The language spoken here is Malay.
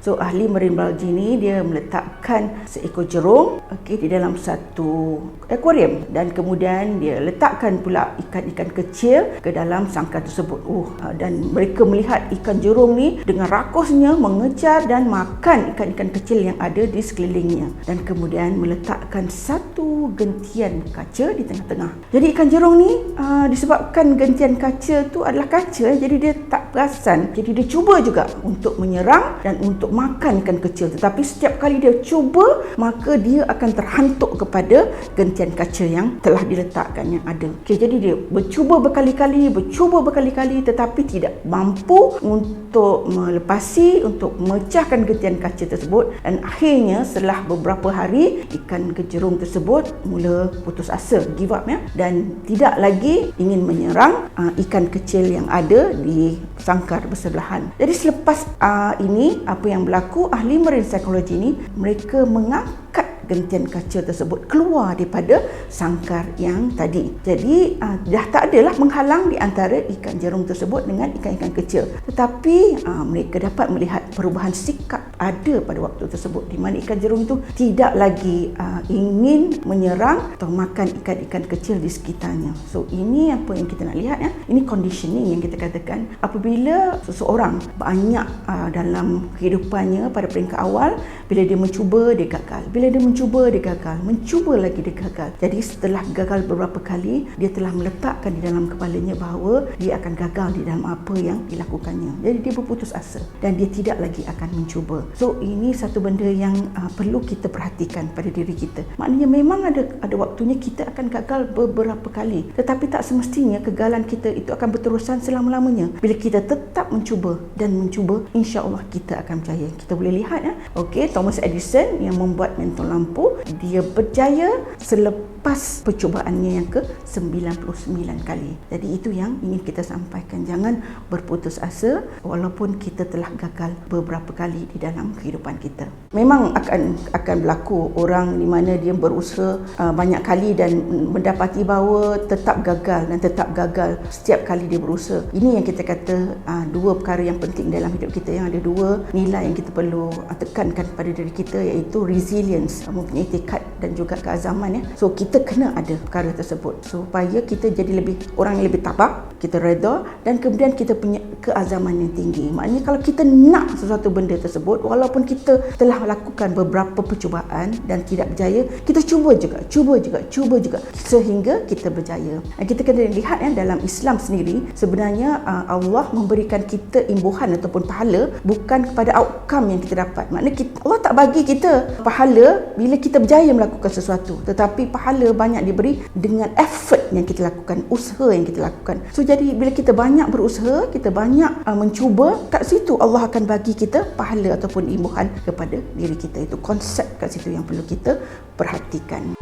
So ahli marine biology ni dia meletakkan seekor jerung di dalam satu akuarium dan kemudian dia letakkan pula ikan-ikan kecil ke dalam sangkar tersebut. Dan mereka melihat ikan jerung ni dengan rakusnya mengejar dan makan ikan-ikan kecil yang ada di sekelilingnya, dan kemudian meletakkan satu gentian kaca di tengah-tengah. Jadi ikan jerung ni disebabkan gentian kaca tu adalah kaca, jadi dia tak perasan. Jadi dia cuba juga untuk menyerang dan untuk makan ikan kecil, tetapi setiap kali dia cuba, maka dia akan terhantuk kepada gentian kaca yang telah diletakkan yang ada. Jadi dia bercuba berkali-kali, tetapi tidak mampu untuk melepasi, untuk memecahkan gentian kaca tersebut, dan akhirnya setelah beberapa hari ikan jerung tersebut mula putus asa, give up dan tidak lagi ingin menyerang ikan kecil yang ada di sangkar bersebelahan. Jadi selepas ini apa yang berlaku, ahli marine psychology ni mereka mengangkat gentian kaca tersebut keluar daripada sangkar yang tadi. Jadi dah tak adalah menghalang di antara ikan jerung tersebut dengan ikan-ikan kecil, tetapi mereka dapat melihat perubahan sikap ada pada waktu tersebut, di mana ikan jerung itu tidak lagi ingin menyerang atau makan ikan-ikan kecil di sekitarnya. So ini apa yang kita nak lihat ini conditioning yang kita katakan. Apabila seseorang banyak dalam kehidupannya pada peringkat awal, bila dia mencuba dia gagal, bila dia mencuba dia gagal, mencuba lagi dia gagal. Jadi setelah gagal beberapa kali, dia telah meletakkan di dalam kepalanya bahawa dia akan gagal di dalam apa yang dilakukannya. Jadi dia berputus asa dan dia tidak lagi akan mencuba. So ini satu benda yang perlu kita perhatikan pada diri kita. Maknanya memang ada waktunya kita akan gagal beberapa kali, tetapi tak semestinya kegagalan kita itu akan berterusan selama-lamanya. Bila kita tetap mencuba dan mencuba, insya-Allah kita akan berjaya. Kita boleh lihat Thomas Edison yang membuat mentol lampu, dia berjaya selepas percubaannya yang ke-99 kali. Jadi itu yang ingin kita sampaikan. Jangan berputus asa walaupun kita telah gagal beberapa kali di dalam kehidupan kita. Memang akan berlaku orang di mana dia berusaha banyak kali dan mendapati bahawa tetap gagal setiap kali dia berusaha. Ini yang kita kata dua perkara yang penting dalam hidup kita, yang ada dua nilai yang kita perlu tekankan pada diri kita, iaitu resilience, mempunyai tekad dan juga keazaman. So kita kena ada perkara tersebut supaya kita jadi orang yang lebih tabah, kita reda, dan kemudian kita punya keazaman yang tinggi. Maknanya kalau kita nak sesuatu benda tersebut, walaupun kita telah lakukan beberapa percubaan dan tidak berjaya, kita cuba juga sehingga kita berjaya. Dan kita kena lihat dalam Islam sendiri, sebenarnya Allah memberikan kita imbuhan ataupun pahala bukan kepada outcome yang kita dapat. Maknanya Allah tak bagi kita pahala bila kita berjaya melakukan sesuatu, tetapi pahala banyak diberi dengan effort yang kita lakukan, usaha yang kita lakukan. So jadi bila kita banyak berusaha, kita banyak mencuba, kat situ Allah akan bagi kita pahala ataupun imbuhan kepada diri kita. Itu konsep kat situ yang perlu kita perhatikan.